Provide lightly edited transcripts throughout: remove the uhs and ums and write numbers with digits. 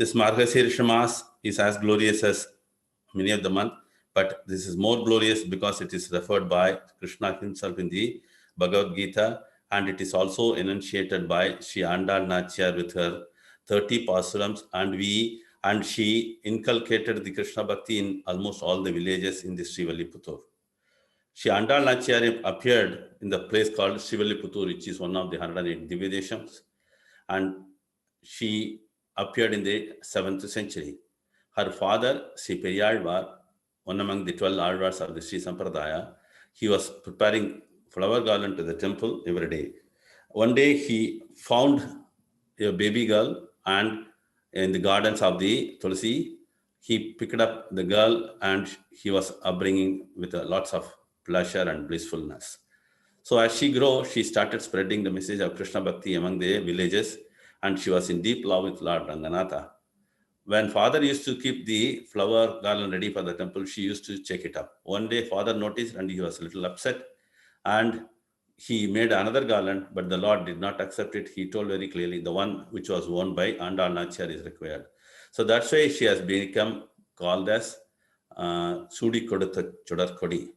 This Margashirsha Mass is as glorious as many of the month, but this is more glorious because it is referred by Krishna himself in the Bhagavad Gita, and it is also enunciated by Sri Andal Nachiyar with her 30 pasurams, and she inculcated the Krishna Bhakti in almost all the villages in the Srivilliputtur. Sri Andal Nachiyar appeared in the place called Srivilliputtur, which is one of the 108 Divyadeshams, and she appeared in the 7th century. Her father, Sri Periyalvar, one among the 12 Alvars of the Sri Sampradaya, he was preparing flower garland to the temple every day. One day he found a baby girl, and in the gardens of the Tulsi, he picked up the girl, and he was upbringing with lots of pleasure and blissfulness. So as she grew, she started spreading the message of Krishna Bhakti among the villages, and she was in deep love with Lord Ranganatha. When father used to keep the flower garland ready for the temple, she used to check it up. One day father noticed and he was a little upset, and he made another garland, but the Lord did not accept it. He told very clearly the one which was worn by Andal Nachiyar is required. So that's why she has become called as Sudi Kodutha Chudar Kodi.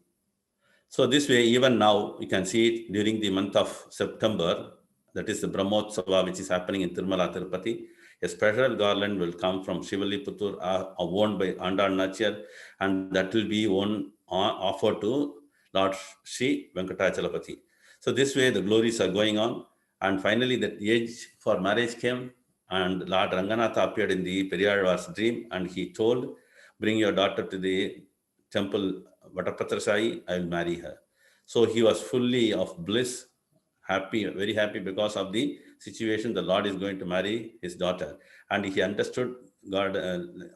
So this way, even now, you can see it during the month of September, that is the Brahmotsava, which is happening in Tirumala, Tirupati. A special garland will come from Srivilliputtur, worn by Andal Nachiyar, and that will be offered to Lord Sri Venkatachalapati. So this way, the glories are going on. And finally, the age for marriage came, and Lord Ranganatha appeared in the Periyalvar's dream, and he told, bring your daughter to the temple Vatapatra Sai, I will marry her. So he was fully of bliss, happy, very happy because of the situation. The Lord is going to marry his daughter. And he understood God, the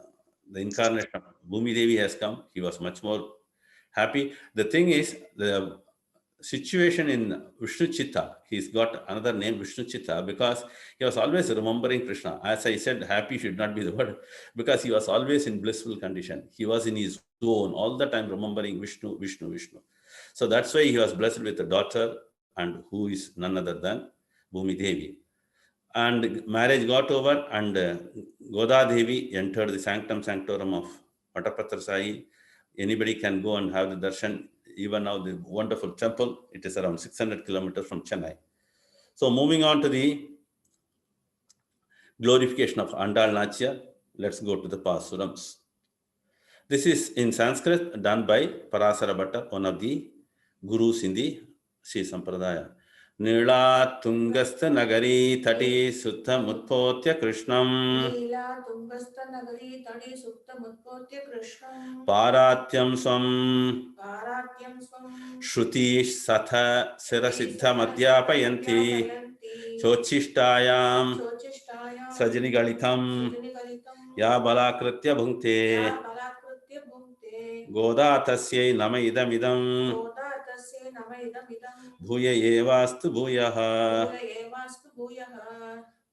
incarnation of Bhumi Devi has come. He was much more happy. The thing is, the situation in Vishnu Chitta, he's got another name, Vishnu Chitta, because he was always remembering Krishna. As I said, happy should not be the word, because he was always in blissful condition. He was in his zone all the time, remembering Vishnu, Vishnu, Vishnu. So that's why he was blessed with a daughter, and who is none other than Bhumi Devi. And marriage got over, and Goda Devi entered the sanctum sanctorum of Vatapatra Sai. Anybody can go and have the darshan. Even now, the wonderful temple, it is around 600 kilometers from Chennai. So moving on to the glorification of Andal Nachiyar, let's go to the Pasurams. This is in Sanskrit done by Parasara Bhatta, one of the gurus in the Sri Sampradaya. Nila Tungastha Nagari Tati Sutta Mutpotya Krishnam. Nila Tungastha Nagari Tati Sutta Mutpotya Krishnam. Paratyam Swam. Paratyam Swam. Shruti Satha Sirasiddha Madhyapayanti. Chochishtayam. Sajani Galitam. Ya Balakritya Bhunkte. Goda Tasyai Nama Idam Idam. Bhuya Evastu Bhuyaha.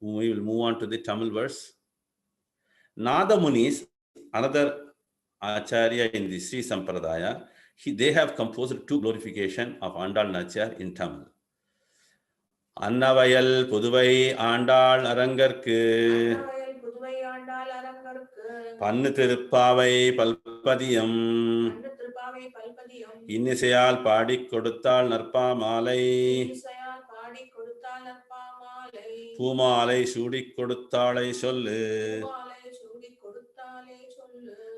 We will move on to the Tamil verse. Nada Munis, another Acharya in the Sri Sampradaya, they have composed two glorification of Andal Nachiyar in Tamil. Annavayal Puduvai Andal Arangarku. Pannu Tirupavai Palpadiyam. Innisayal Padik Koduttal Narpa Malai. Pumalai Sudik Koduttalai Sollu.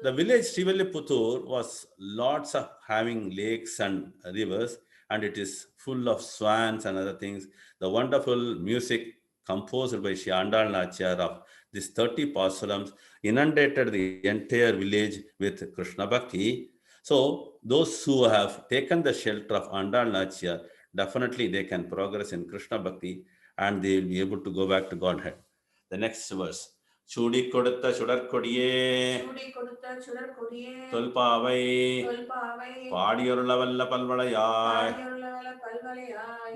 The village Srivilliputtur was lots of having lakes and rivers, and it is full of swans and other things. The wonderful music composed by Sri Andal Nachiyar of these 30 pasurams inundated the entire village with Krishna Bhakti. So those who have taken the shelter of Andal Nachiyar, definitely they can progress in Krishna Bhakti, and they will be able to go back to Godhead. The next verse. Chudi Kodutha Chudar Kodiye. Tulpavai. Paadiyorula Palvalayai.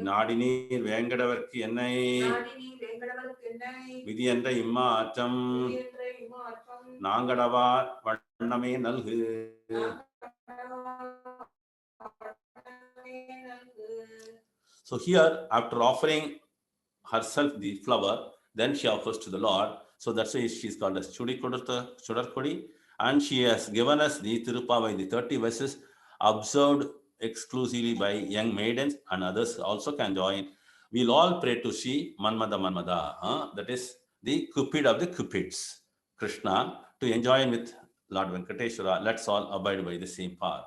Nadinir Venkadavarki Ennai. Vidhi Endra Immaatram. Nangadava Vanname Nalgu. So here, after offering herself the flower, then she offers to the Lord. So that's why she's called as Chudarkodi. And she has given us the Tirupavai, the 30 verses, observed exclusively by young maidens, and others also can join. We'll all pray to see Manmada, that is the Cupid of the Cupids, Krishna, to enjoy with Lord Venkateshwara. Let's all abide by the same path.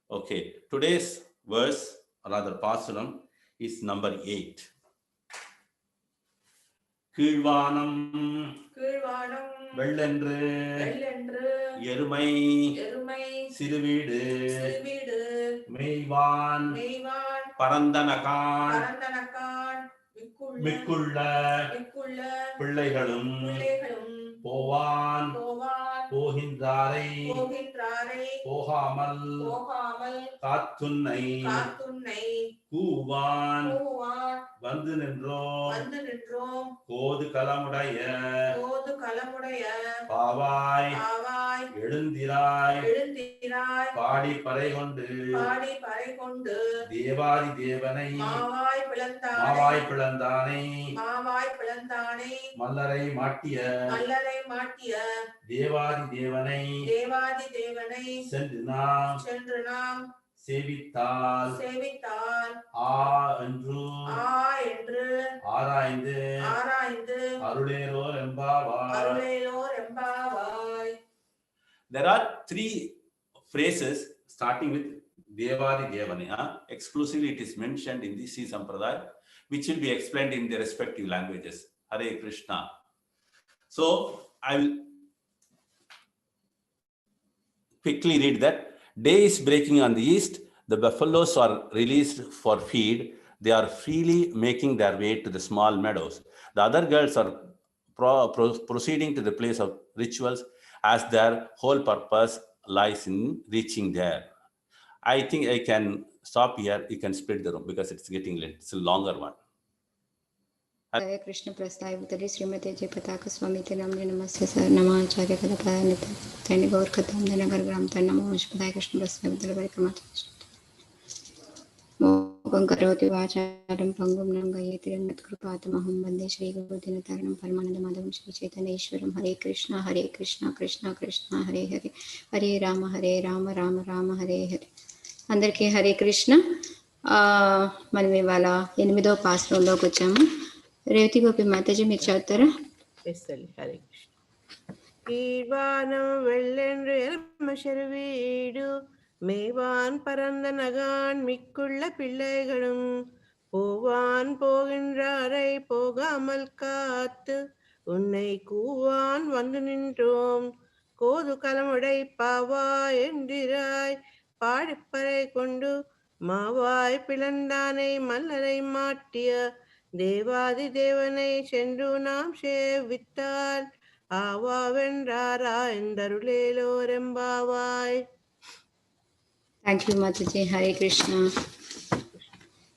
Okay, today's verse, or rather Pasaram, is number 8. கீழ்வானம் கீழ்வானம் வெள்ளென்று வெள்ளென்று எருமை எருமை சிறுவீடு சிறுவீடு மேய்வான் மேய்வான் பரந்தனகான் பரந்தனக்கான் மிக்குள்ள பிள்ளைகளும் போவான் போகின்றாரை போகாமல் காத்துன்னை கூவான் வந்து நின்றோம் கோது கலமுடைய பாவாய் எழுந்திராய் பாடி பறை கொண்டு தேவாதி தேவனை மாவாய் பிளந்தானை மல்லரை மாட்டிய தேவாதி தேவனை சென்று நாம் சேவித்தால் ஆ என்று ஆராய்ந்து அருளேரோர் எம்பாவாய். There are 3 phrases starting with Devadi Devani. Exclusively it is mentioned in the C Sampradaya, which will be explained in the respective languages. Hare Krishna. So I will quickly read that. Day is breaking on the east. The buffaloes are released for feed. They are freely making their way to the small meadows. The other girls are proceeding to the place of rituals, as their whole purpose lies in reaching there. I think I can stop here. You can split the room because it's getting late. It's a longer one. Hare Krishna Prasthaya Bhutali Srimati Jayapataka Swami Namni Namaste Sar Namacharya Kalapaya Nita Tani Gaur Katam Danagar Gram Tanamo Vishpadaya Krishna Prasthaya Bhutali Varikamata Mogam Karoti Vacharam Pangum Nangayati Rangat Krupatamaham Bande Shri Guru Dinataranam Paramananda Madhavam Shri Chaitanya Ishwaram. Hare Krishna Krishna Krishna Hare Hare Hare Rama Rama Rama Hare Hare. Andarki Hare Krishna. మనం ఇవాళ 8వ పాశ్రంలోకి వచ్చాము. రేవతి గోపి మాతాజీ మీరు చదువుతారా? హరే కృష్ణ. కీర్వానం వెళ్ళెండ్రు ఎరమశరువీడు மேவான் பரந்த நகான் மிக்குள்ள பிள்ளைகளும் போவான் போகின்றாரை போகாமல் காத்து உன்னை கூவான் வந்து நின்றோம் கோது கலமுடை பாவா என்றிராய் பாடிப்பறை கொண்டு மாவாய் பிளந்தானை மல்லரை மாட்டிய தேவாதி தேவனை சென்று நாம் சேவித்தால் ஆவாவென்றாரா ఎందరులేలోరెంబావాయ్. థ్యాంక్ యూ మాతాజీ. హరే కృష్ణ.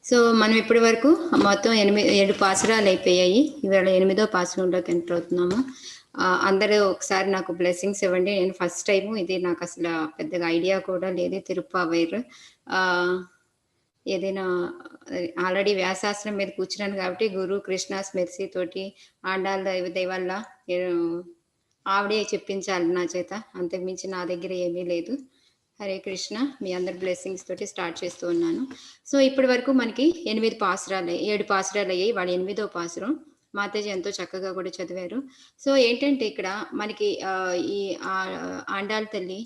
సో మనం ఇప్పటి వరకు మొత్తం 7 పాసురాలు అయిపోయాయి. ఇవాళ 8వ పాసురంలోకి ఎంటర్ అవుతున్నాము. అందరూ ఒకసారి నాకు బ్లెస్సింగ్స్ ఇవ్వండి. నేను ఫస్ట్ టైము, ఇది నాకు అసలు పెద్దగా ఐడియా కూడా లేదు. తిరుప్పావైర్ ఏదైనా ఆల్రెడీ వ్యాసాస్త్రం మీద కూర్చున్నాను కాబట్టి గురు కృష్ణ స్మెర్సీ తోటి ఆండాళ్ళ దైవల్ల ఆవిడే చెప్పించాలి నా చేత, అంతకుమించి నా దగ్గర ఏమీ లేదు. హరే కృష్ణ. మీ అందరి బ్లెస్సింగ్స్ తోటి స్టార్ట్ చేస్తూ ఉన్నాను. సో ఇప్పటి వరకు మనకి 7 పాసురాలు అయ్యాయి. వాళ్ళ 8వ పాసురం మాతాజీ ఎంతో చక్కగా కూడా చదివారు. సో ఏంటంటే ఇక్కడ మనకి ఈ ఆండాళ్ళ తల్లి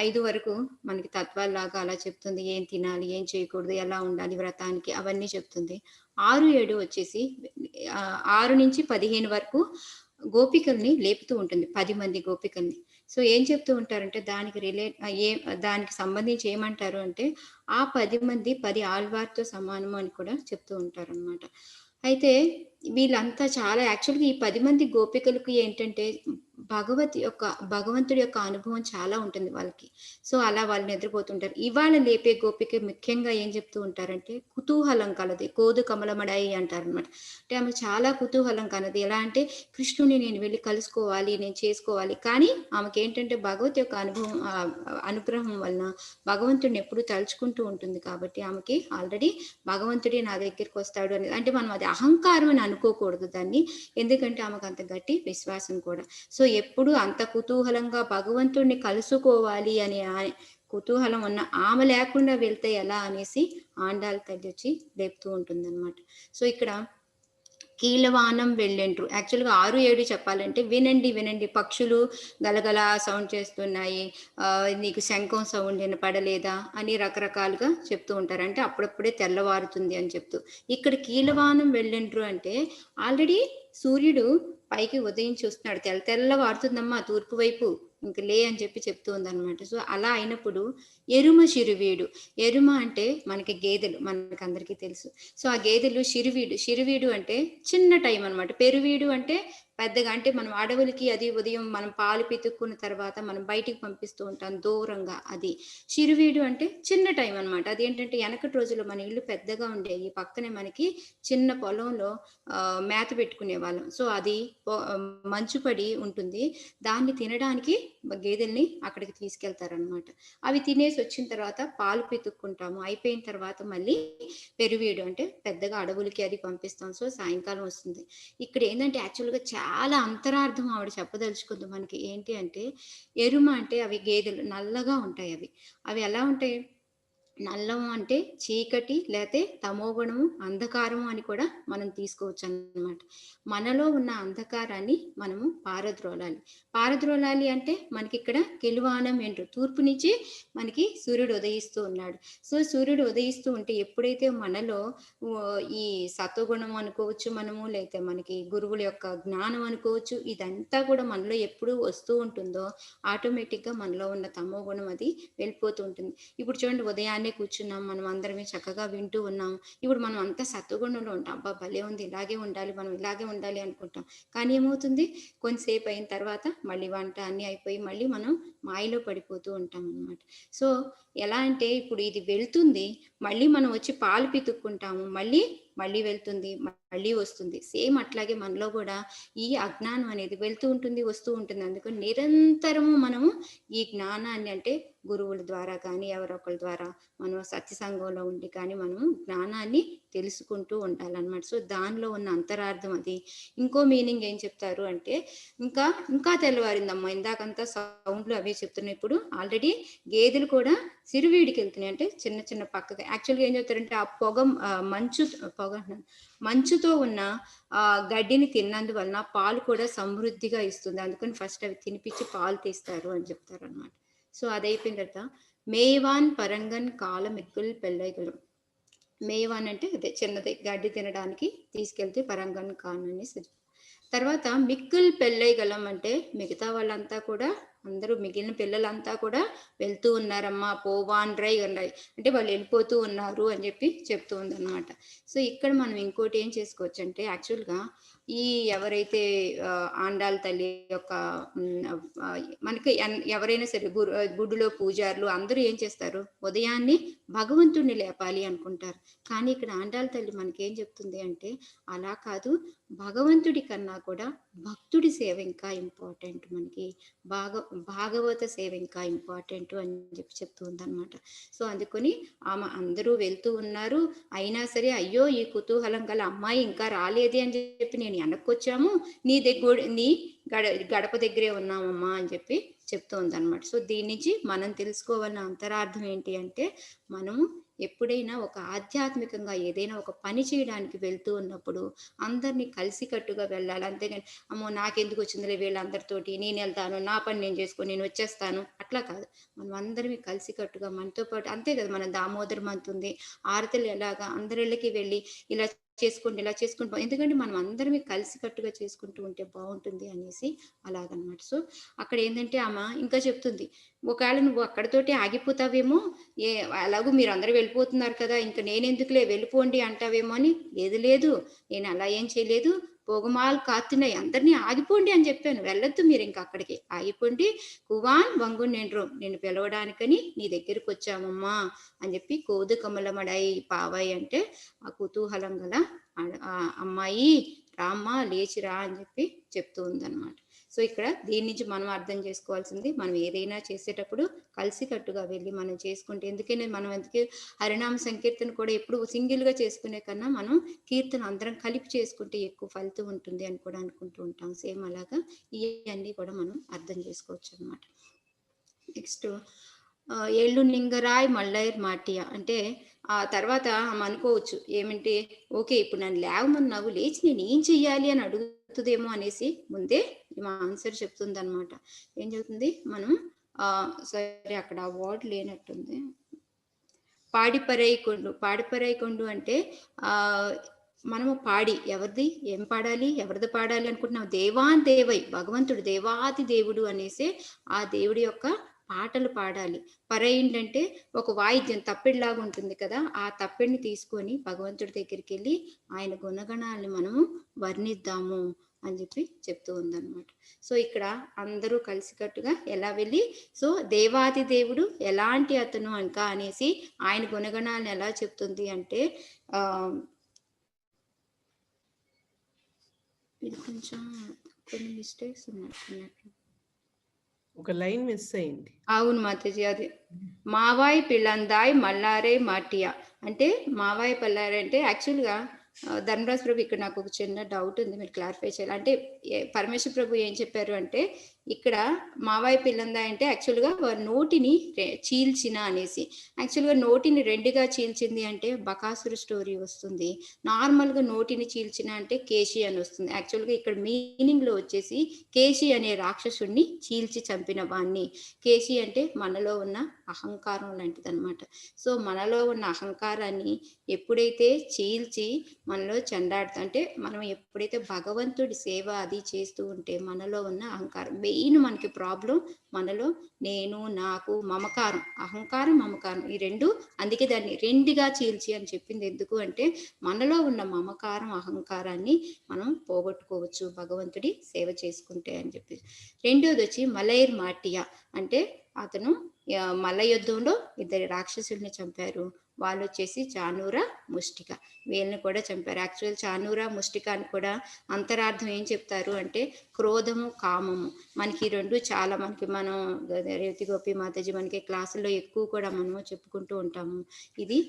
5 వరకు మనకి తత్వాల్లాగా అలా చెప్తుంది. ఏం తినాలి, ఏం చేయకూడదు, ఎలా ఉండాలి వ్రతానికి, అవన్నీ చెప్తుంది. 6, 7 వచ్చేసి 6 నుంచి 15 వరకు గోపికల్ని లేపుతూ ఉంటుంది, 10 మంది గోపికల్ని. సో ఏం చెప్తూ ఉంటారంటే దానికి సంబంధించి ఏమంటారు అంటే ఆ 10 మంది 10 ఆళ్వార్తో సమానము అని కూడా చెప్తూ ఉంటారు అనమాట. అయితే వీళ్ళంతా చాలా యాక్చువల్గా ఈ 10 మంది గోపికలకు ఏంటంటే భగవంతుడి యొక్క అనుభవం చాలా ఉంటుంది వాళ్ళకి. సో అలా వాళ్ళు నిద్రపోతుంటారు. ఇవాళ లేపే గోపిక ముఖ్యంగా ఏం చెప్తూ ఉంటారంటే కుతూహలం కలది, కోదు కమలమడాయి అంటారనమాట. అంటే ఆమె చాలా కుతూహలం కలది. ఎలా అంటే కృష్ణుని నేను వెళ్ళి కలుసుకోవాలి, నేను చేసుకోవాలి. కానీ ఆమెకి ఏంటంటే భగవత్ యొక్క అనుగ్రహం వలన భగవంతుడిని ఎప్పుడు తలుచుకుంటూ ఉంటుంది కాబట్టి ఆమెకి ఆల్రెడీ భగవంతుడే నా దగ్గరికి వస్తాడు అనేది. అంటే మనం అది అహంకారం అని అనుకోకూడదు దాన్ని, ఎందుకంటే ఆమెకు అంత గట్టి విశ్వాసం కూడా. సో ఎప్పుడు అంత కుతూహలంగా భగవంతుడిని కలుసుకోవాలి అనే కుతూహలం ఉన్న ఆమె లేకుండా వెళ్తే ఎలా అనేసి ఆండాళ్ళ తల్లి వచ్చి లేపుతూ ఉంటుంది అనమాట. సో ఇక్కడ కీలవానం వెళ్ళండ్రు, యాక్చువల్గా 6, 7 చెప్పాలంటే వినండి వినండి, పక్షులు గలగల సౌండ్ చేస్తున్నాయి, నీకు శంఖం సౌండ్ వినపడలేదా అని రకరకాలుగా చెప్తూ ఉంటారు. అంటే అప్పుడప్పుడే తెల్లవారుతుంది అని చెప్తూ. ఇక్కడ కీలవానం వెళ్ళండ్రు అంటే ఆల్రెడీ సూర్యుడు పైకి ఉదయించి వస్తున్నాడు, తెల్లవారుతుందమ్మా తూర్పు వైపు, ఇంక లే అని చెప్తూ ఉందన్నమాట. సో అలా అయినప్పుడు ఎరుమ శిరువీడు, ఎరుమ అంటే మనకి గేదెలు, మనకి అందరికీ తెలుసు. సో ఆ గేదెలు శిరువీడు అంటే చిన్న టైం అనమాట. పెరువీడు అంటే పెద్దగా, అంటే మనం అడవులకి అది ఉదయం మనం పాలు పితుక్కున్న తర్వాత మనం బయటికి పంపిస్తూ ఉంటాం దూరంగా, అది శిరువీడు అంటే చిన్న టైం అనమాట. అదేంటంటే వెనకటి రోజుల్లో మన ఇల్లు పెద్దగా ఉండేవి, పక్కనే మనకి చిన్న పొలంలో మేత పెట్టుకునే వాళ్ళం. సో అది మంచు పడి ఉంటుంది, దాన్ని తినడానికి గేదెల్ని అక్కడికి తీసుకెళ్తారనమాట. అవి తినేసి వచ్చిన తర్వాత పాలు పితుక్కుంటాము, అయిపోయిన తర్వాత మళ్ళీ పెరువీడు అంటే పెద్దగా అడవులకి అది పంపిస్తాం. సో సాయంకాలం వస్తుంది. ఇక్కడ ఏంటంటే యాక్చువల్గా చాలా అంతరార్థం ఆవిడ చెప్పదలుచుకుంది మనకి. ఏంటి అంటే ఎరుమ అంటే అవి గేదెలు నల్లగా ఉంటాయి. అవి ఎలా ఉంటాయి, నల్లము అంటే చీకటి, లేతే తమోగుణము, అంధకారము అని కూడా మనం తీసుకోవచ్చు అన్నమాట. మనలో ఉన్న అంధకారాన్ని మనము పారద్రోలాలి అంటే మనకి ఇక్కడ కెలువానం ఏంటో, తూర్పు నుంచి మనకి సూర్యుడు ఉదయిస్తూ ఉన్నాడు. సో సూర్యుడు ఉదయిస్తూ ఉంటే ఎప్పుడైతే మనలో ఈ సత్వగుణం అనుకోవచ్చు మనము, లేకపోతే మనకి గురువుల యొక్క జ్ఞానం అనుకోవచ్చు, ఇదంతా కూడా మనలో ఎప్పుడు వస్తూ ఉంటుందో ఆటోమేటిక్గా మనలో ఉన్న తమో గుణం అది వెళ్ళిపోతూ ఉంటుంది. ఇప్పుడు చూడండి, ఉదయాన్నే కూర్చున్నాం, మనం అందరమే చక్కగా వింటూ ఉన్నాం. ఇప్పుడు మనం అంతా సత్వగుణంలో ఉంటాం, అబ్బా భలే ఉంది, ఇలాగే ఉండాలి, మనం ఇలాగే ఉండాలి అనుకుంటాం. కానీ ఏమవుతుంది, కొంతసేపు అయిన తర్వాత మళ్ళీ వంట అన్నీ అయిపోయి మళ్ళీ మనం మాయలో పడిపోతూ ఉంటాం అన్నమాట. సో ఎలా అంటే ఇప్పుడు ఇది వెళ్తుంది, మళ్ళీ మనం వచ్చి పాలు పితుక్కుంటాము, మళ్ళీ వెళ్తుంది, మళ్ళీ వస్తుంది. సేమ్ అట్లాగే మనలో కూడా ఈ అజ్ఞానం అనేది వెళ్తూ ఉంటుంది, వస్తూ ఉంటుంది. అందుకని నిరంతరము మనము ఈ జ్ఞానాన్ని, అంటే గురువుల ద్వారా కానీ ఎవరొకరి ద్వారా మనం సత్యసంగంలో ఉండి కానీ మనం జ్ఞానాన్ని తెలుసుకుంటూ ఉండాలన్నమాట. సో దానిలో ఉన్న అంతరార్థం అది. ఇంకో మీనింగ్ ఏం చెప్తారు అంటే ఇంకా తెల్లవారిందమ్మా, ఇందాకంతా సౌండ్లు అవే చెప్తున్నాయి, ఇప్పుడు ఆల్రెడీ గేదెలు కూడా సిరువీడికి వెళ్తున్నాయి, అంటే చిన్న చిన్న పక్కగా. యాక్చువల్గా ఏం చెప్తారంటే ఆ మంచుతో ఉన్న గడ్డిని తిన్నందువలన పాలు కూడా సమృద్ధిగా ఇస్తుంది, అందుకని ఫస్ట్ అవి తినిపించి పాలు తీస్తారు అని చెప్తారు అనమాట. సో అదైపోయిన తర్వాత మేవాన్ పరంగన్ కాలమిక్కుల్ పెళ్ళైగలం. మేవాన్ అంటే అదే చిన్నది, గడ్డి తినడానికి తీసుకెళ్తే పరంగన్ కాన్ అనేసి. తర్వాత మిక్కుల్ పెళ్ళైగలం అంటే మిగతా వాళ్ళంతా కూడా, అందరూ మిగిలిన పిల్లలంతా కూడా వెళ్తూ ఉన్నారమ్మా, పోవాన్ రై అంటే వాళ్ళు వెళ్ళిపోతూ ఉన్నారు అని చెప్తూ ఉందన్నమాట. సో ఇక్కడ మనం ఇంకోటి ఏం చేసుకోవచ్చు అంటే, యాక్చువల్గా ఈ ఎవరైతే ఆండాళ్ళ తల్లి యొక్క మనకి ఎవరైనా సరే గుడిలో పూజారులు అందరూ ఏం చేస్తారు, ఉదయాన్నే భగవంతుడిని లేపాలి అనుకుంటారు. కానీ ఇక్కడ ఆండాళ్ళ తల్లి మనకేం చెప్తుంది అంటే, అలా కాదు, భగవంతుడి కన్నా కూడా భక్తుడి సేవ ఇంకా ఇంపార్టెంట్, మనకి భాగవత సేవ ఇంకా ఇంపార్టెంట్ అని చెప్తూ ఉందన్నమాట. సో అందుకని ఆమె అందరూ వెళ్తూ ఉన్నారు, అయినా సరే అయ్యో ఈ కుతూహలం గల అమ్మాయి ఇంకా రాలేదే అని చెప్పి నేను వెనక్కొచ్చాము, నీ గడప దగ్గరే ఉన్నామమ్మా అని చెప్తూ ఉందన్నమాట. సో దీని నుంచి మనం తెలుసుకోవాలన్న అంతరార్థం ఏంటి అంటే, మనము ఎప్పుడైనా ఒక ఆధ్యాత్మికంగా ఏదైనా ఒక పని చేయడానికి వెళ్తూ ఉన్నప్పుడు అందరినీ కలిసికట్టుగా వెళ్ళాలి. అంతేగాని అమ్మో నాకెందుకు వచ్చిందిలే వీళ్ళందరితోటి, నేను వెళ్తాను, నా పని నేను చేసుకొని నేను వచ్చేస్తాను, అట్లా కాదు. మనం అందరినీ కలిసికట్టుగా మనతో పాటు, అంతే కదా, మన దామోదర మంత్ ఉంది, ఆరతులు ఎలాగా అందరిళ్ళకి వెళ్ళి ఇలా చేసుకుంటాం, ఎందుకంటే మనం అందరమే కలిసికట్టుగా చేసుకుంటూ ఉంటే బాగుంటుంది అనేసి అలాగనమాట. సో అక్కడ ఏంటంటే ఆమె ఇంకా చెప్తుంది, ఒకవేళ నువ్వు అక్కడితోటి ఆగిపోతావేమో, అలాగూ మీరు అందరూ వెళ్ళిపోతున్నారు కదా, ఇంకా నేనెందుకులే వెళ్ళిపోండి అంటావేమో అని. లేదు నేను అలా ఏం చేయలేదు, పొగమాలు కాస్తున్నాయి, అందరినీ ఆగిపోండి అని చెప్పాను. వెళ్ళొద్దు మీరు ఇంకా అక్కడికి, ఆగిపోండి. కువాన్ వంగు నిన్ను పిలవడానికని నీ దగ్గరికి వచ్చామమ్మా అని చెప్పి, కోదు కమలమడాయి పావాయి అంటే ఆ కుతూహలం గల అమ్మాయి రామ్మా లేచిరా అని చెప్పి చెప్తూ ఉందన్నమాట. సో ఇక్కడ దీని నుంచి మనం అర్థం చేసుకోవాల్సింది, మనం ఏదైనా చేసేటప్పుడు కలిసికట్టుగా వెళ్ళి మనం చేసుకుంటే, ఎందుకంటే మనం ఎందుకే హరినామ సంకీర్తన కూడా ఎప్పుడు సింగిల్గా చేసుకునే కన్నా మనం కీర్తన అందరం కలిపి చేసుకుంటే ఎక్కువ ఫలితం ఉంటుంది అని కూడా అనుకుంటూ ఉంటాం. సేమ్ అలాగా ఇవన్నీ కూడా మనం అర్థం చేసుకోవచ్చు అనమాట. నెక్స్ట్ ఏళ్ళు నింగరాయ్ మల్లైర్ మాటియా అంటే ఆ తర్వాత అనుకోవచ్చు ఏమంటే, ఓకే ఇప్పుడు నన్ను లేవమన్నావు, లేచి నేను ఏం చెయ్యాలి అని అడుగుతుందేమో అనేసి ముందే మా ఆన్సర్ చెప్తుంది అనమాట. ఏం చెబుతుంది, మనం సరే అక్కడ వర్డ్ లేనట్టుంది. పాడిపరైకొండు అంటే మనము పాడి ఎవరిది ఏం పాడాలి, ఎవరిది పాడాలి అనుకుంటున్నాం, దేవాన్ దేవై భగవంతుడు దేవాది దేవుడు అనేసి ఆ దేవుడి యొక్క పాటలు పాడాలి. పరైండ్ అంటే ఒక వాయిద్యం తప్పిడిలాగా ఉంటుంది కదా, ఆ తప్పిడిని తీసుకొని భగవంతుడి దగ్గరికి వెళ్ళి ఆయన గుణగణాలను మనము వర్ణిద్దాము అని చెప్పి చెప్తూ ఉందన్నమాట. సో ఇక్కడ అందరూ కలిసికట్టుగా ఎలా వెళ్ళి, సో దేవాది దేవుడు ఎలాంటి అతను ఇంకా అనేసి ఆయన గుణగణాలను ఎలా చెప్తుంది అంటే, ఇది కొంచెం కొన్ని మిస్టేక్స్ ఉన్నట్టు ఒక లైన్ మిస్ అయింది. అవును మాతాజీ, అది మావాయి పిల్లందాయ్ మల్లారే మాటియా అంటే మావాయి పల్లారే అంటే యాక్చువల్గా ధర్మరాజ్ ప్రభు ఇక్కడ నాకు ఒక చిన్న డౌట్ ఉంది, మీరు క్లారిఫై చేయాలి. అంటే పరమేశ్వర ప్రభు ఏం చెప్పారు అంటే, ఇక్కడ మావాయి పిల్లందా అంటే యాక్చువల్గా నోటిని చీల్చిన అనేసి, యాక్చువల్గా నోటిని రెండుగా చీల్చింది అంటే బకాసురు స్టోరీ వస్తుంది. నార్మల్గా నోటిని చీల్చిన అంటే కేశి అని వస్తుంది. యాక్చువల్గా ఇక్కడ మీనింగ్లో వచ్చేసి కేశి అనే రాక్షసుడిని చీల్చి చంపిన వాణ్ణి. కేశి అంటే మనలో ఉన్న అహంకారం లాంటిది అనమాట. సో మనలో ఉన్న అహంకారాన్ని ఎప్పుడైతే చీల్చి మనలో చెండాడుతా అంటే, మనం ఎప్పుడైతే భగవంతుడి సేవ అది చేస్తూ ఉంటే మనలో ఉన్న అహంకారం, మెయిన్ మనకి ప్రాబ్లం మనలో నేను నాకు మమకారం, అహంకారం మమకారం ఈ రెండు, అందుకే దాన్ని రెండుగా చీల్చి అని చెప్పింది. ఎందుకు అంటే మనలో ఉన్న మమకారం అహంకారాన్ని మనం పోగొట్టుకోవచ్చు భగవంతుడి సేవ చేసుకుంటే అని చెప్పి. రెండోది వచ్చి మలైర్ మాటియా అంటే అతను మల్ల యుద్ధంలో 2 రాక్షసుల్ని చంపారు. వాళ్ళు వచ్చేసి చానూర ముష్టిక, వీళ్ళని కూడా చంపారు. యాక్చువల్ చానూర ముష్టిక అని కూడా అంతరార్థం ఏం చెప్తారు అంటే క్రోధము కామము. మనకి రెండు చాలా మనం రేవతి గోపి మాతాజీ మనకి క్లాసుల్లో ఎక్కువ కూడా మనము చెప్పుకుంటూ ఉంటాము. ఇది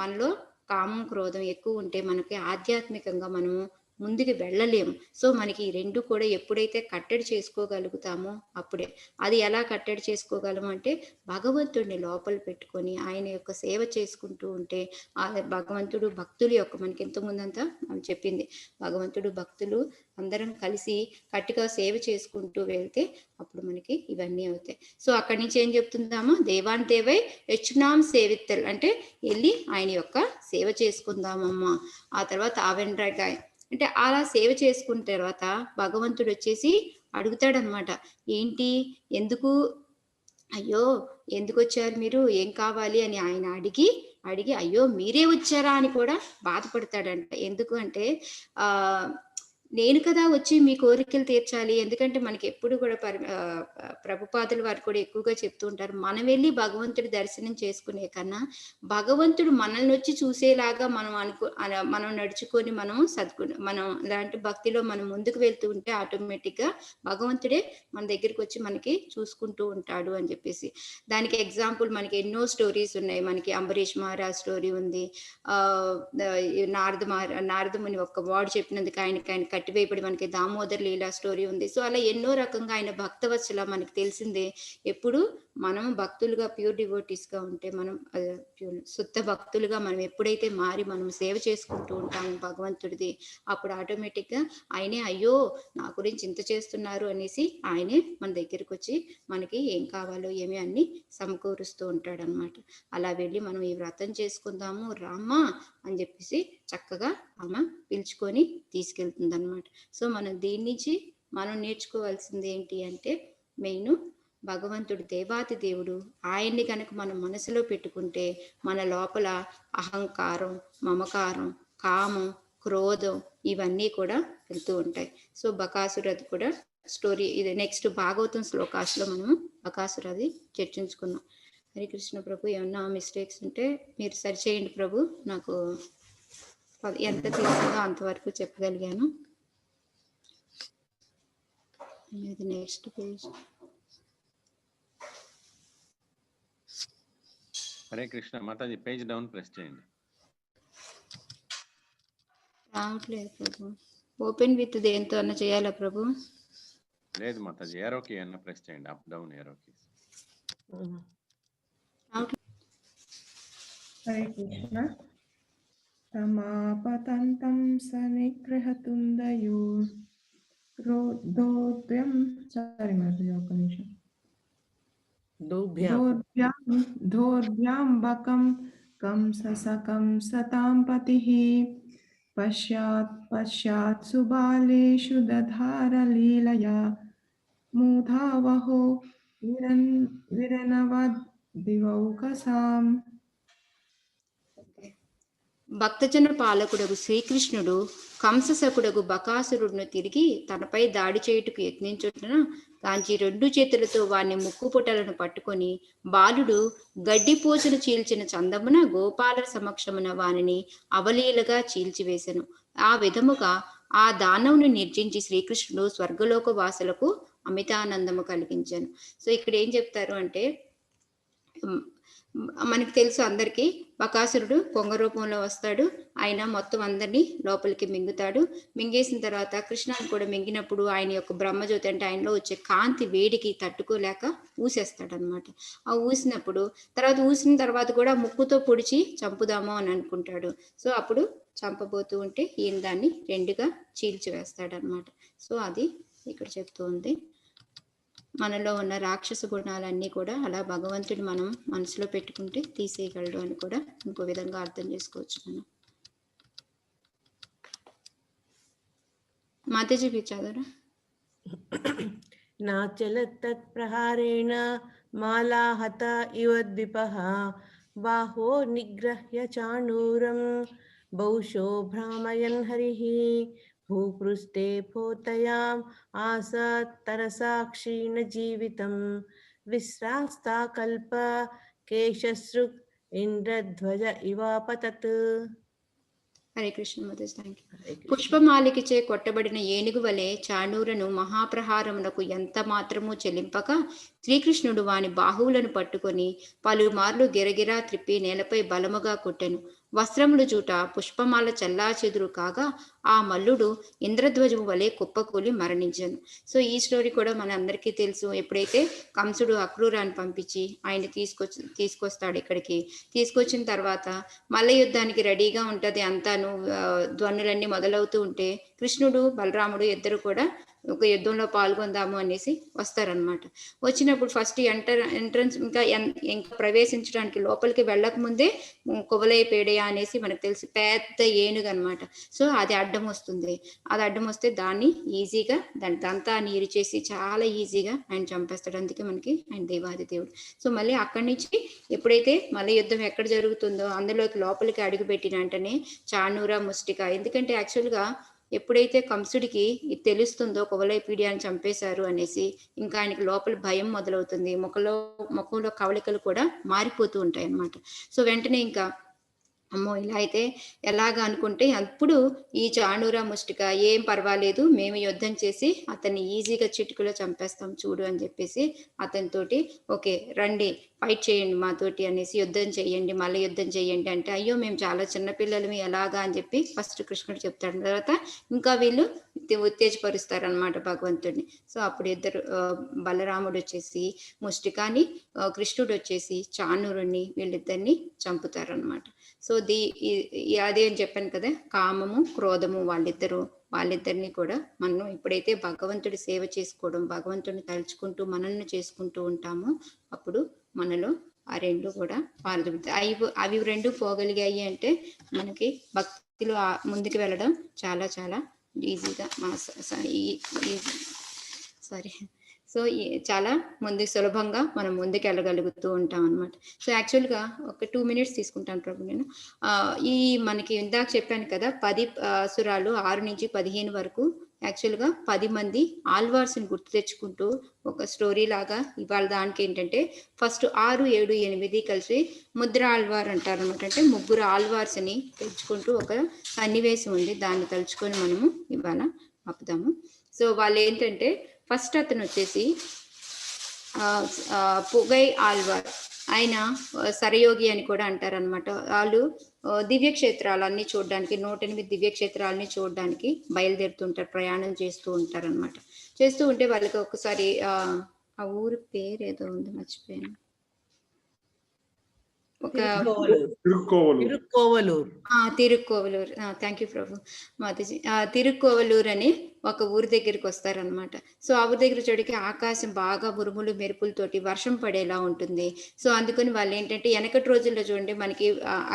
మనలో కామం క్రోధం ఎక్కువ ఉంటే మనకి ఆధ్యాత్మికంగా మనము ముందుకు వెళ్ళలేము. సో మనకి ఈ రెండు కూడా ఎప్పుడైతే కట్టడి చేసుకోగలుగుతామో అప్పుడే. అది ఎలా కట్టడి చేసుకోగలము అంటే భగవంతుడిని లోపల పెట్టుకొని ఆయన యొక్క సేవ చేసుకుంటూ ఉంటే, ఆ భగవంతుడు భక్తులు యొక్క మనకి ఇంతకుముందంతా మనం చెప్పింది, భగవంతుడు భక్తులు అందరం కలిసి కట్టిగా సేవ చేసుకుంటూ వెళ్తే అప్పుడు మనకి ఇవన్నీ అవుతాయి. సో అక్కడి నుంచి ఏం చెప్తుందామో, దేవాన్ దేవై యచ్చునాం సేవిత్తల్ అంటే వెళ్ళి ఆయన యొక్క సేవ చేసుకుందామమ్మా. ఆ తర్వాత ఆవెండ్రాయ్ అంటే అలా సేవ చేసుకున్న తర్వాత భగవంతుడు వచ్చేసి అడుగుతాడనమాట, ఏంటి ఎందుకు, అయ్యో ఎందుకు వచ్చారు మీరు, ఏం కావాలి అని ఆయన అడిగి అయ్యో మీరే వచ్చారా అని కూడా బాధపడతాడంట. ఎందుకు అంటే నేను కదా వచ్చి మీ కోరికలు తీర్చాలి. ఎందుకంటే మనకి ఎప్పుడు కూడా ప్రభుపాదులు వారు కూడా ఎక్కువగా చెప్తూ ఉంటారు, మనం వెళ్ళి భగవంతుడి దర్శనం చేసుకునే కన్నా భగవంతుడు మనల్ని వచ్చి చూసేలాగా మనం నడుచుకొని మనం ఇలాంటి భక్తిలో మనం ముందుకు వెళ్తూ ఉంటే ఆటోమేటిక్గా భగవంతుడే మన దగ్గరికి వచ్చి మనకి చూసుకుంటూ ఉంటాడు అని చెప్పేసి. దానికి ఎగ్జాంపుల్ మనకి ఎన్నో స్టోరీస్ ఉన్నాయి. మనకి అంబరీష్ మహారాజ్ స్టోరీ ఉంది. నారదముని ఒక్క వాడు చెప్పినందుకు ఆయన కట్టివేయబడి మనకి దామోదర్ లీలా స్టోరీ ఉంది. సో అలా ఎన్నో రకంగా ఆయన భక్తవత్సల మనకి తెలిసిందే. ఎప్పుడు మనం భక్తులుగా ప్యూర్ డివోటీస్గా ఉంటే, మనం శుద్ధ భక్తులుగా మనం ఎప్పుడైతే మారి మనం సేవ చేసుకుంటూ ఉంటాము భగవంతుడిది, అప్పుడు ఆటోమేటిక్గా ఆయనే అయ్యో నా గురించి ఇంత చేస్తున్నారు అనేసి ఆయనే మన దగ్గరికి వచ్చి మనకి ఏం కావాలో ఏమి అన్ని సమకూరుస్తూ ఉంటాడనమాట. అలా వెళ్ళి మనం ఈ వ్రతం చేసుకుందాము రామ్మా అని చెప్పేసి చక్కగా ఆమె పిలుచుకొని తీసుకెళ్తుంది అనమాట. సో మనం దీని నుంచి మనం నేర్చుకోవాల్సింది ఏంటి అంటే, మెయిన్ భగవంతుడు దేవాతి దేవుడు, ఆయన్ని కనుక మనం మనసులో పెట్టుకుంటే మన లోపల అహంకారం మమకారం కామం క్రోధం ఇవన్నీ కూడా వెళ్తూ ఉంటాయి. సో బకాసురది కూడా స్టోరీ ఇది నెక్స్ట్ భాగవతం శ్లోకాస్లో మనం బకాసురది చర్చించుకుందాం. హరే కృష్ణ ప్రభు. ఏమన్నా మిస్టేక్స్ ఉంటే మీరు సరిచేయండి ప్రభు. నాకు ఎంత తెలిసిందో అంతవరకు చెప్పగలిగాను. ఇది next page. Hare Krishna Mataji, page down press చేయండి. రావట్లేదు ప్రభు. ఓపెన్ విత్ దేంతో అన్న చేయాలా ప్రభు? లేదు మాతాజీ, ఏరోకి అన్న ప్రెస్ చేయండి, అప్ డౌన్ ఏరోకి. హరే కృష్ణ. తమాపతంతం సనిగ్రహతుందయో దోభ్యం సారీ మాతాజీ ఒక నిమిషం. దోర్భ్యాంబకం కంససకం సతాం పతిః పశ్చాత్ సుబాలేషు దధార లీలయా మూఢావహో విరనవద్దివౌకసాం. భక్తజన పాలకుడగు శ్రీకృష్ణుడు కంససకుడగు బకాసురుడును తిరిగి తనపై దాడి చేయుటకు యత్నించుటన కాంచి 2 చేతులతో వాని ముక్కుపుటలను పట్టుకొని బాలుడు గడ్డిపోచను చీల్చిన చందమున గోపాల సమక్షమున వానిని అవలీలగా చీల్చివేశను. ఆ విధముగా ఆ దానవును నిర్జించి శ్రీకృష్ణుడు స్వర్గలోక వాసులకు అమితానందము కలిగించాను. సో ఇక్కడ ఏం చెప్తారు అంటే, మనకి తెలుసు అందరికీ బకాసురుడు పొంగ రూపంలో వస్తాడు. ఆయన మొత్తం అందరినీ లోపలికి మింగుతాడు. మింగేసిన తర్వాత కృష్ణాన్ని కూడా మింగినప్పుడు ఆయన యొక్క బ్రహ్మజ్యోతి అంటే ఆయనలో వచ్చే కాంతి వేడికి తట్టుకోలేక ఊసేస్తాడు అనమాట. ఆ ఊసిన తర్వాత కూడా ముక్కుతో పొడిచి చంపుదాము అని అనుకుంటాడు. సో అప్పుడు చంపబోతూ ఉంటే ఈయన దాన్ని 2గా చీల్చివేస్తాడు అనమాట. సో అది ఇక్కడ చెప్తూ ఉంది. మనలో ఉన్న రాక్షస గుణాలన్నీ కూడా అలా భగవంతుడు మనం మనసులో పెట్టుకుంటే తీసేయగలడు అని కూడా ఇంకో విధంగా అర్థం చేసుకోవచ్చు మనం. మాతాజీ చదవరా. నాచలతత్ ప్రహారేణ మాలాహత ఇవ ద్విపః బాహో నిగ్రహ్య చాణూరం బౌషో భ్రామయన్ హరిః భూపృష్ఠే పోతయాం ఆసత్ తరసాక్షీణ జీవితం విశ్రాస్తా కల్ప కేశసృక్ ఇంద్రధ్వజ ఇవాపతత్. హరే కృష్ణ మాతాజీ, థ్యాంక్ యూ. పుష్పమాలికచే కొట్టబడిన ఏనుగు వలె చాణూరను మహాప్రహారమునకు ఎంత మాత్రము చెల్లింపక శ్రీకృష్ణుడు వాని బాహువులను పట్టుకొని పలుమార్లు గిరగిరా త్రిప్పి నేలపై బలముగా కొట్టెను. వస్త్రములు జూట పుష్పమాల చల్లా చెదురు కాగా ఆ మల్లుడు ఇంద్రధ్వజము వలె కుప్పకూలి మరణించాను. సో ఈ స్టోరీ కూడా మన అందరికీ తెలుసు. ఎప్పుడైతే కంసుడు అక్రూరాన్ని పంపించి ఆయన తీసుకొస్తాడు ఇక్కడికి, తీసుకొచ్చిన తర్వాత మల్ల యుద్ధానికి రెడీగా ఉంటది అంతాను, ధ్వనులన్నీ మొదలవుతూ ఉంటే కృష్ణుడు బలరాముడు ఇద్దరు కూడా ఒక యుద్ధంలో పాల్గొందాము అనేసి వస్తారనమాట. వచ్చినప్పుడు ఫస్ట్ ఎంట్రన్స్ ఇంకా ప్రవేశించడానికి లోపలికి వెళ్ళక ముందే కువలై పేడయ అనేసి మనకు తెలిసి పెద్ద ఏనుగు అనమాట. సో అది అడ్డం వస్తుంది. అది అడ్డం వస్తే దాన్ని ఈజీగా దాని దంతాన్ని ఇరిచేసి చాలా ఈజీగా ఆయన చంపేస్తాడు. అందుకే మనకి ఆయన దేవాది దేవుడు. సో మళ్ళీ అక్కడి నుంచి ఎప్పుడైతే మళ్ళీ యుద్ధం ఎక్కడ జరుగుతుందో అందులోకి లోపలికి అడుగు పెట్టిన వెంటనే చాణూర ముష్టిక, ఎందుకంటే యాక్చువల్గా ఎప్పుడైతే కంసుడికి ఇది తెలుస్తుందో కువలైపీడియాన్ని చంపేశారు అనేసి, ఇంకా ఆయనకి లోపల భయం మొదలవుతుంది. ముఖంలో కవళికలు కూడా మారిపోతూ ఉంటాయి అన్నమాట. సో వెంటనే ఇంకా అమ్మో ఇలా అయితే ఎలాగా అనుకుంటే అప్పుడు ఈ చాణూర ముష్టిక ఏం పర్వాలేదు, మేము యుద్ధం చేసి అతన్ని ఈజీగా చిటికలో చంపేస్తాం చూడు అని చెప్పేసి అతనితోటి ఓకే రండి ఫైట్ చేయండి మాతోటి అనేసి యుద్ధం చేయండి, మళ్ళీ యుద్ధం చేయండి అంటే అయ్యో మేము చాలా చిన్నపిల్లలమి ఎలాగా అని చెప్పి ఫస్ట్ కృష్ణుడు చెప్తాడు. తర్వాత ఇంకా వీళ్ళు ఉత్తేజపరుస్తారనమాట భగవంతుడిని. సో అప్పుడు ఇద్దరు బలరాముడు వచ్చేసి ముష్టికాని, కృష్ణుడు వచ్చేసి చాణూరుణ్ణి వీళ్ళిద్దరిని చంపుతారనమాట. సో అదే అని చెప్పాను కదా, కామము క్రోధము వాళ్ళిద్దరిని కూడా మనం ఎప్పుడైతే భగవంతుడి సేవ చేసుకోవడం, భగవంతుడిని తలుచుకుంటూ మనల్ని చేసుకుంటూ ఉంటామో అప్పుడు మనలో ఆ రెండు కూడా పాల్గొంటాయి. అవి రెండు పోగలిగాయి అంటే మనకి భక్తిలో ముందుకు వెళ్ళడం చాలా చాలా ఈజీగా సో చాలా సులభంగా మనం ముందుకు వెళ్ళగలుగుతూ ఉంటాం అనమాట. సో యాక్చువల్గా ఒక 2 minutes తీసుకుంటాను ప్రభు నేను. ఈ మనకి ఇందాక చెప్పాను కదా 10 సురాలు 6 నుంచి 15 వరకు యాక్చువల్గా 10 మంది ఆల్వార్స్ని గుర్తు తెచ్చుకుంటూ ఒక స్టోరీ లాగా ఇవాళ దానికి ఏంటంటే ఫస్ట్ 6, 7, 8 కలిసి ముద్ర ఆల్వార్ అంటారు అనమాట. అంటే ముగ్గురు ఆల్వార్స్ని తెచ్చుకుంటూ ఒక సన్నివేశం ఉంది, దాన్ని తలుచుకొని మనము ఇవాళ ఆపుదాము. సో వాళ్ళు ఏంటంటే ఫస్ట్ అతను వచ్చేసి పొగై ఆల్వార్, ఆయన సరయోగి అని కూడా అంటారనమాట. వాళ్ళు దివ్యక్షేత్రాలన్నీ చూడడానికి 108 దివ్యక్షేత్రాలని చూడడానికి బయలుదేరుతుంటారు, ప్రయాణం చేస్తూ ఉంటారనమాట. చేస్తూ ఉంటే వాళ్ళకి ఒకసారి ఆ ఊరి పేరు ఏదో ఉంది, మర్చిపోయాను. తిరుక్కోవలూరు. థ్యాంక్ యూ ప్రభు మాతాజీ. తిరుక్కోవలూరు అని ఒక ఊరి దగ్గరికి వస్తారనమాట. సో ఆ ఊరి దగ్గర చూడకి ఆకాశం బాగా ఉరుములు మెరుపులతోటి వర్షం పడేలా ఉంటుంది. సో అందుకని వాళ్ళు ఏంటంటే వెనకటి రోజుల్లో చూడండి మనకి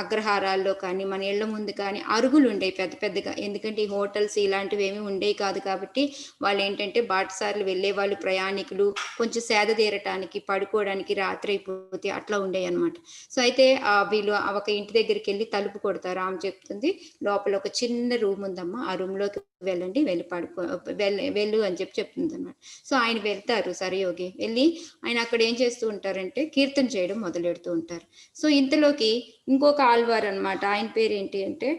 అగ్రహారాల్లో కానీ మన ఇళ్ల ముందు కానీ అరుగులు ఉండేవి పెద్ద పెద్దగా, ఎందుకంటే ఈ హోటల్స్ ఇలాంటివి ఏమీ ఉండేవి కాదు. కాబట్టి వాళ్ళు ఏంటంటే బాటసార్లు వెళ్ళే వాళ్ళు ప్రయాణికులు కొంచెం సేద తీరటానికి పడుకోవడానికి రాత్రి అయిపోతే అట్లా ఉండేవి అనమాట. సో అయితే వీళ్ళు ఒక ఇంటి దగ్గరికి వెళ్ళి తలుపు కొడతారు. ఆమె చెప్తుంది లోపల ఒక చిన్న రూమ్ ఉందమ్మా, ఆ రూమ్ లోకి వెళ్ళండి, వెళ్ళి వెళ్ళు అని చెప్తుంది అనమాట. సో ఆయన వెళ్తారు సరయోగి. వెళ్ళి ఆయన అక్కడ ఏం చేస్తూ ఉంటారంటే కీర్తన చేయడం మొదలెడుతూ ఉంటారు. సో ఇంతలోకి ఇంకొక ఆల్వార్ అనమాట, ఆయన పేరు ఏంటి అంటే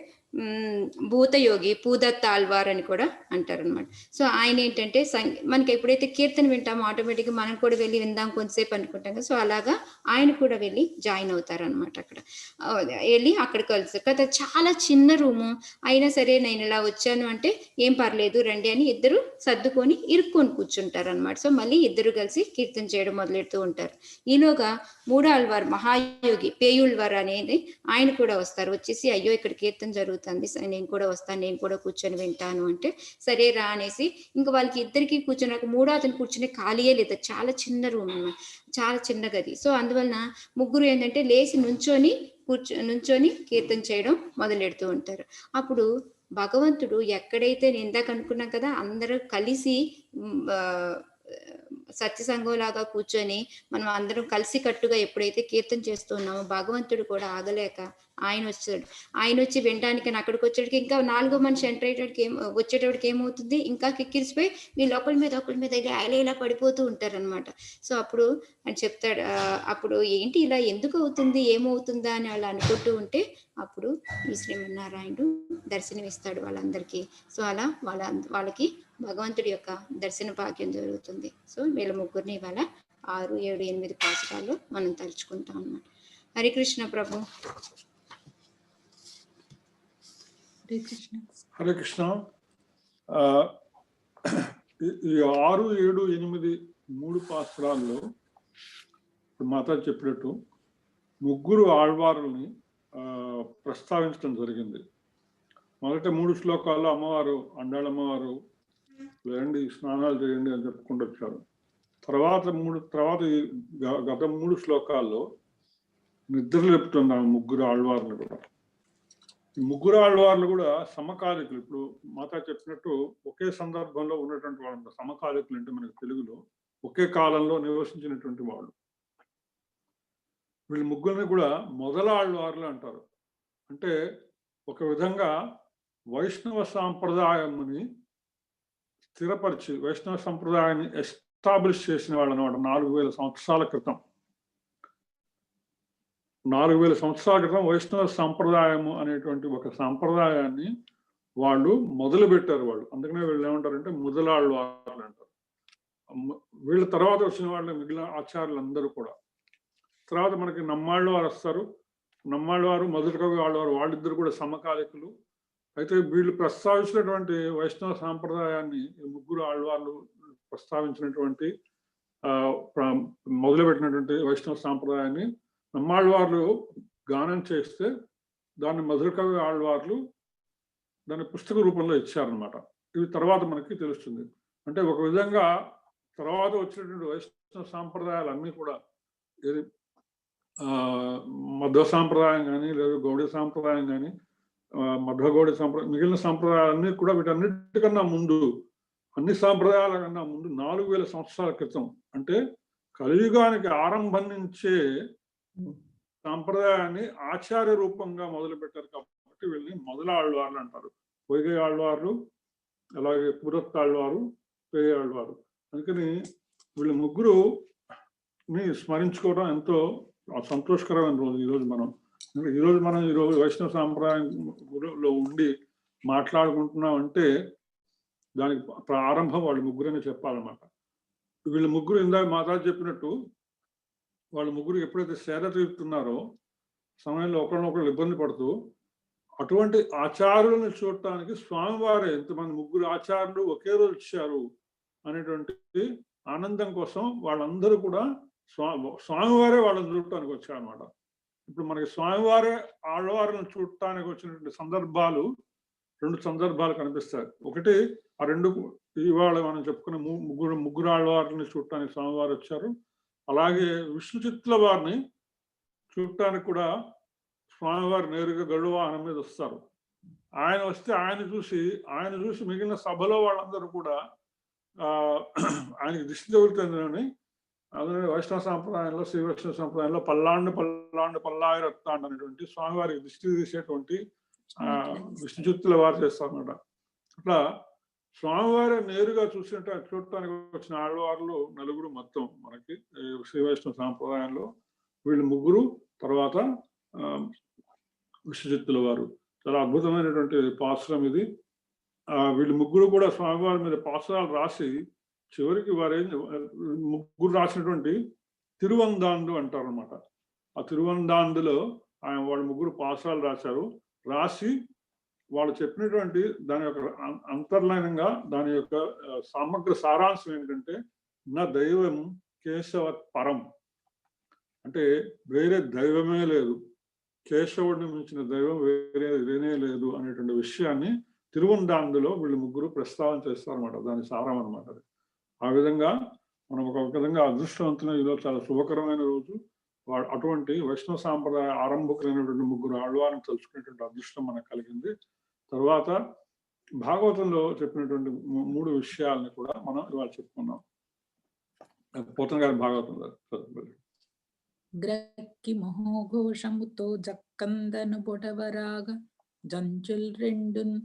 భూతయోగి పూదత్త ఆల్వార్ అని కూడా అంటారనమాట. సో ఆయన ఏంటంటే మనకి ఎప్పుడైతే కీర్తన వింటామో ఆటోమేటిక్గా మనం కూడా వెళ్ళి విందాం కొంతసేపు అనుకుంటాం కదా. సో అలాగా ఆయన కూడా వెళ్ళి జాయిన్ అవుతారనమాట. అక్కడ వెళ్ళి అక్కడ కలుస్తారు కదా. చాలా చిన్న రూము అయినా సరే నేను ఇలా వచ్చాను అంటే ఏం పర్లేదు రండి అని ఇద్దరు సర్దుకొని ఇరుక్కొని కూర్చుంటారు అనమాట. సో మళ్ళీ ఇద్దరు కలిసి కీర్తన చేయడం మొదలెడుతూ ఉంటారు. ఈలోగా మూడో ఆల్వార్ మహాయోగి పేయుల్వార్ అనేది ఆయన కూడా వస్తారు. వచ్చేసి అయ్యో ఇక్కడ కీర్తన జరుగుతుంది, నేను కూడా వస్తాను, నేను కూడా కూర్చొని వింటాను అంటే సరే రా అనేసి ఇంకా వాళ్ళకి ఇద్దరికి కూర్చొని మూడో అతను కూర్చునే ఖాళీయే లేదు, చాలా చిన్న రూమ్ అన్నమాట, చాలా చిన్న గది. సో అందువలన ముగ్గురు ఏంటంటే లేచి నుంచొని కీర్తన చేయడం మొదలెడుతూ ఉంటారు. అప్పుడు భగవంతుడు ఎక్కడైతే నేను ఇందాక అనుకున్నాం కదా అందరూ కలిసి సత్యసంగంలాగా కూర్చొని మనం అందరం కలిసి కట్టుగా ఎప్పుడైతే కీర్తన చేస్తున్నామో భగవంతుడు కూడా ఆగలేక ఆయన వచ్చాడు. ఆయన వచ్చి వినడానికి అక్కడికి వచ్చేటికి ఇంకా 4వ మనిషి ఎంటర్ అయ్యేటడికి వచ్చేటప్పటికి ఏమవుతుంది, ఇంకా కిక్కిరిసిపోయి వీళ్ళు ఒకరి మీద ఇలా పడిపోతూ ఉంటారనమాట. సో అప్పుడు అని చెప్తాడు, అప్పుడు ఏంటి ఇలా ఎందుకు అవుతుంది ఏమవుతుందా అని వాళ్ళు అనుకుంటూ ఉంటే అప్పుడు ఈ శ్రీమన్నారాయణుడు దర్శనమిస్తాడు వాళ్ళందరికీ. సో అలా వాళ్ళకి భగవంతుడి యొక్క దర్శన భాగ్యం జరుగుతుంది. సో వీళ్ళ ముగ్గురిని ఇవాళ 6, 7, 8 పాసురాల్లో మనం తలుచుకుంటాం అన్నమాట. హరికృష్ణ ప్రభు. హరే కృష్ణ. ఈ 6, 7, 8 3 పాసురాల్లో మాత చెప్పినట్టు ముగ్గురు ఆళ్వారుల్ని ప్రస్తావించడం జరిగింది. మొదట 3 శ్లోకాల్లో అమ్మవారు అండాళమ్మవారు లేండి స్నానాలు చేయండి అని చెప్పుకుంటూ వచ్చారు. తర్వాత గత 3 శ్లోకాల్లో నిద్రలు చెప్తున్నాము ముగ్గురు ఆళ్వార్లు కూడా. ముగ్గురు ఆళ్వార్లు కూడా సమకాలికులు. ఇప్పుడు మాతా చెప్పినట్టు ఒకే సందర్భంలో ఉన్నటువంటి వాళ్ళు సమకాలికులు అంటే మనకు తెలుగులో ఒకే కాలంలో నివసించినటువంటి వాళ్ళు. వీళ్ళు ముగ్గురిని కూడా మొదల ఆళ్వార్లు అంటారు. అంటే ఒక విధంగా వైష్ణవ సాంప్రదాయంని స్థిరపరిచి వైష్ణవ సంప్రదాయాన్ని ఎస్టాబ్లిష్ చేసిన వాళ్ళు అనమాట. 4000 సంవత్సరాల క్రితం 4000 సంవత్సరాల క్రితం వైష్ణవ సంప్రదాయము అనేటువంటి ఒక సంప్రదాయాన్ని వాళ్ళు మొదలు పెట్టారు వాళ్ళు. అందుకనే వీళ్ళు ఏమంటారంటే మొదలాళ్ళు అంటారు. వీళ్ళ తర్వాత వచ్చిన వాళ్ళు మిగిలిన ఆచార్యులు అందరూ కూడా. తర్వాత మనకి నమ్మాళ్ళు వారు వస్తారు. నమ్మాళ్ళు వారు మొదటి కవి వాళ్ళిద్దరు కూడా సమకాలికులు. అయితే వీళ్ళు ప్రస్తావించినటువంటి వైష్ణవ సాంప్రదాయాన్ని ముగ్గురు ఆళ్వార్లు ప్రస్తావించినటువంటి మొదలుపెట్టినటువంటి వైష్ణవ సాంప్రదాయాన్ని నమ్మాళ్వార్లు గానం చేస్తే దాన్ని మధురకవి ఆళ్వార్లు దాన్ని పుస్తక రూపంలో ఇచ్చారనమాట. ఇవి తర్వాత మనకి తెలుస్తుంది. అంటే ఒక విధంగా తర్వాత వచ్చినటువంటి వైష్ణవ సాంప్రదాయాలన్నీ కూడా ఏది మధ్వ సాంప్రదాయం కానీ లేదా గౌడీ సాంప్రదాయం కానీ మధ్వగౌడి సాంప్రదాయం మిగిలిన సాంప్రదాయాలన్నీ కూడా వీటన్నిటికన్నా ముందు అన్ని సాంప్రదాయాల కన్నా ముందు 4000 సంవత్సరాల క్రితం, అంటే కలియుగానికి ఆరంభం నుంచే సాంప్రదాయాన్ని ఆచార్య రూపంగా మొదలు పెట్టారు కాబట్టి వీళ్ళని మొదల ఆళ్వార్లు అంటారు. పొయ్గై ఆళ్వార్లు, అలాగే పురత్తాళ్వారు, పేయాళ్వారు. అందుకని వీళ్ళ ముగ్గురుని స్మరించుకోవడం ఎంతో సంతోషకరమైన రోజు ఈరోజు మనం. ఈరోజు వైష్ణవ సాంప్రదాయంలో ఉండి మాట్లాడుకుంటున్నాం అంటే దానికి ప్రారంభం వాళ్ళు ముగ్గురనే చెప్పాలన్నమాట. వీళ్ళ ముగ్గురు ఇందాక మాతాజీ చెప్పినట్టు వాళ్ళ ముగ్గురు ఎప్పుడైతే సేద తీరుతున్నారో సమయంలో ఒకరినొకరు ఇబ్బంది పడుతూ అటువంటి ఆచార్యులను చూడటానికి స్వామివారే, ఎంతమంది ముగ్గురు ఆచార్యులు ఒకే రోజు వచ్చారు అనేటువంటి ఆనందం కోసం వాళ్ళందరూ కూడా స్వామివారే వాళ్ళని చూడటానికి వచ్చారన్నమాట. ఇప్పుడు మనకి స్వామివారే ఆళ్వారులను చూడటానికి వచ్చినటువంటి సందర్భాలు 2 సందర్భాలు కనిపిస్తాయి. ఒకటి ఆ 2 ఇవాళ మనం చెప్పుకున్న ముగ్గురు ఆళ్వారుని చూడటానికి స్వామివారు వచ్చారు. అలాగే విష్ణు చిత్తుల వారిని చూడటానికి కూడా స్వామివారు నేరుగా గరుడ వాహనం మీద వస్తారు. ఆయన వస్తే ఆయన చూసి మిగిలిన సభలో వాళ్ళందరూ కూడా ఆయనకి దృష్టి తగులుతుందని, అదే వైష్ణవ సాంప్రదాయంలో, శ్రీ వైష్ణవ సాంప్రదాయంలో పల్లాయిరత్తాండ్ అనేటువంటి స్వామివారికి దృష్టి తీసేటువంటి విష్ణు చిత్తుల వారు చేస్తారన్నమాట. అట్లా స్వామివారి నేరుగా చూడటానికి వచ్చిన ఆళ్వార్లు 4 మొత్తం మనకి శ్రీ వైష్ణవ సాంప్రదాయంలో. వీళ్ళు ముగ్గురు, తర్వాత విష్ణు చిత్తుల వారు. చాలా అద్భుతమైనటువంటి పాసురం ఇది. వీళ్ళు ముగ్గురు కూడా స్వామివారి మీద పాసురాలు రాసి చివరికి ముగ్గురు రాసినటువంటి తిరువందాండు అంటారు అనమాట. ఆ తిరువందాండులో వాళ్ళు ముగ్గురు పాసురాలు రాసి వాళ్ళు చెప్పినటువంటి దాని యొక్క అంతర్లీనంగా దాని యొక్క సమగ్ర సారాంశం ఏంటంటే, నా దైవం కేశవత్ పరం, అంటే వేరే దైవమే లేదు, కేశవుడిని మించిన దైవం వేరే లేదు అనేటువంటి విషయాన్ని తిరువందాండులో వీళ్ళు ముగ్గురు ప్రస్తావన చేస్తారన్నమాట. దాని సారం అనమాట. ఆ విధంగా మనం ఒక విధంగా అదృష్టవంతులైన ఈరోజు చాలా శుభకరమైన రోజు. అటువంటి వైష్ణవ సాంప్రదాయ ఆరంభకులైనటువంటి ముగ్గురు ఆళ్వార్లను తలుచుకునేటువంటి అదృష్టం మనకు కలిగింది. తర్వాత భాగవతంలో చెప్పినటువంటి 3 విషయాలని కూడా మనం ఇవాళ చెప్పుకున్నాం. పోతన గారి భాగవతంలో గ్రక్కి మహోఘోషముతో జక్కందను బొడవరాగ జంచుల్ రెండున్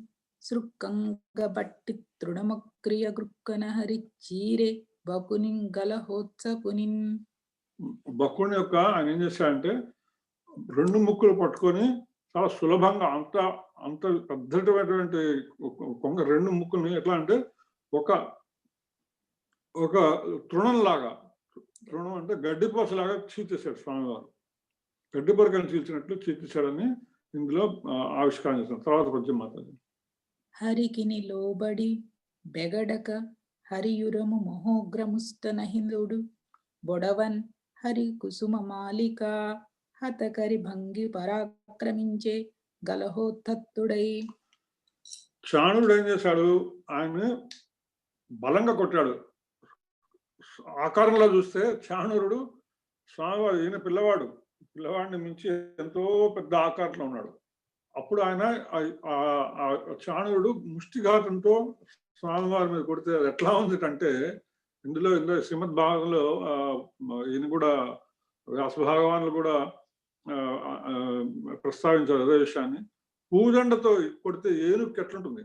సృక్కంగ బట్టి తృణమక్రియ గృక్కన హరి చీరే బకునిన్ గలహోత్సపునిన్. బకుని యొక్క ఆయన ఏం చేశాడంటే 2 ముక్కులు పట్టుకొని చాలా సులభంగా అంత పెద్దటువంటి కొంగ 2 ముక్కుల్ని ఎట్లా అంటే ఒక తృణం అంటే గడ్డిపోసలాగా చీల్చేశాడు స్వామివారు. గడ్డిపరకని చీల్చినట్లు చీల్చేశాడని ఇందులో ఆవిష్కారం చేస్తాం. తర్వాత కొంచెం మాట్లాడి హరికిని లోబడి బెగడక హరియురము మహోగ్రముస్తనహిందుడు బొడవన్ హరి కుసుమ మాలిక హతకరి భంగి పరాక్రమించే గలహోత్తత్తుడై. చాణుడు ఏం చేశాడు, ఆయన బలంగా కొట్టాడు. ఆకారంలో చూస్తే చాణురుడు స్వామివారు, ఈయన పిల్లవాడిని మించి ఎంతో పెద్ద ఆకారంలో ఉన్నాడు. అప్పుడు ఆయన చాణురుడు ముష్టిఘాతంతో స్వామివారి మీద కొడితే ఎట్లా ఉంది అంటే, ఇందులో శ్రీమద్ భాగంలో ఈయన కూడా వ్యాస భగవానులు కూడా ప్రస్తావించారు అదే విషయాన్ని. పూదండతో కొడితే ఏనుగుకి ఎట్లుంటుంది,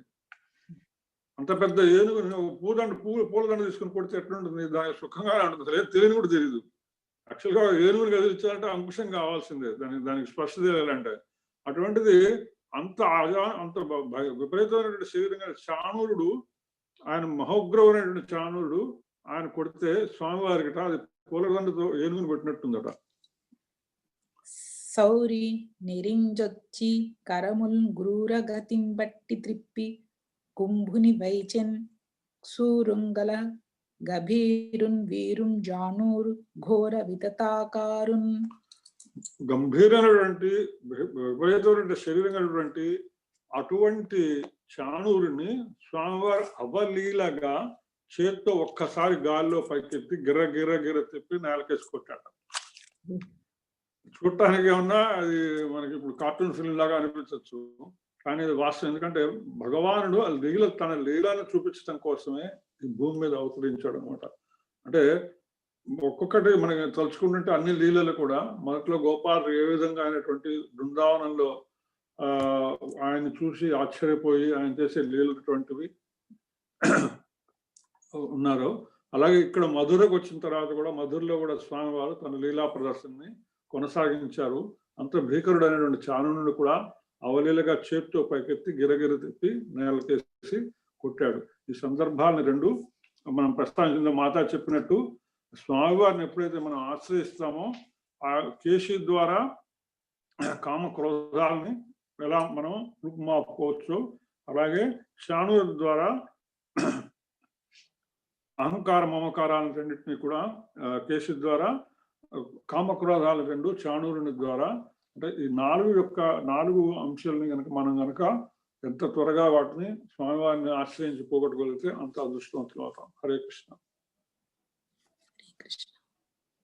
అంత పెద్ద ఏనుగు పూలదండ తీసుకుని కొడితే ఎట్లుంటుంది, దాని సుఖంగానే ఉంటుంది, లేదు తెలియని కూడా తెలియదు. యాక్చువల్గా ఏనుగుని కదిలించాలంటే అంకుశం కావాల్సిందే, దానికి స్పర్శ తెలియాలంటే. అటువంటిది అంత విపరీతమైనటువంటి శరీరంగా చాణూరుడు, ఆయన మహోగ్రమైనటువంటి చాణూరుడు ఆయన కొడితే స్వామివారికి అది పూలదండతో ఏనుగుని కొట్టినట్టుందట. సౌరి నిరింజొచ్చి కరముల్ గ్రూర గతిం బట్టి త్రిప్పి కుంభుని వైచెన్ సూరుంగల గభీరున్ వీరుం జానూరు ఘోర వితతాకారున్. గంభీరమైనటువంటి విపరీతమైనటువంటి శరీరం కలిగినటువంటి అటువంటి చాణూరుని స్వామివారు అవలీలగా చేత్తో ఒక్కసారి గాల్లో పైకెత్తి గిర్ర గిర్ర గిర్ర తిప్పి నేలకేసి కొట్టాడు. చూడటానికి ఏమన్నా అది మనకి ఇప్పుడు కార్టూన్ ఫిల్మ్ లాగా అనిపించవచ్చు, కానీ అది వాస్తవం. ఎందుకంటే భగవానుడు తన లీలను చూపించడం కోసమే ఈ భూమి మీద అవతరించాడు అనమాట. అంటే ఒక్కొక్కటి మనం తలుచుకుంటుంటే అన్ని లీలలు కూడా మొదట్లో గోపాలు ఏ విధంగా అయినటువంటి బృందావనంలో ఆయన చూసి ఆశ్చర్యపోయి ఆయన చేసే లీలటువంటివి ఉన్నారో, అలాగే ఇక్కడ మధురకు వచ్చిన తర్వాత కూడా మధురలో కూడా స్వామివారు తన లీలా ప్రదర్శనని కొనసాగించారు. అంత భీకరుడైనటువంటి చానుని కూడా అవలీలగా చేతితో పైకెత్తి గిరగిర తిప్పి నేలకేసి కొట్టాడు. ఈ సందర్భాలను రెండు మనం ప్రస్తావించిన మాతా చెప్పినట్టు స్వామివారిని ఎప్పుడైతే మనం ఆశ్రయిస్తామో ఆ కేశి ద్వారా కామ క్రోధాలని ఎలా మనం రూపుమాపుకోవచ్చు, అలాగే చాణూరు ద్వారా అహంకార మమకారాలను రెండింటినీ కూడా కేశి ద్వారా, కామక్రోధాల రెండు చాణూరుని ద్వారా, అంటే ఈ 4 అంశాలని మనం గనక ఎంత త్వరగా వాటిని స్వామివారిని ఆశ్రయించి పోగొట్టగలిగితే అంత అదృష్టవంతులు అవుతాం. హరే కృష్ణ.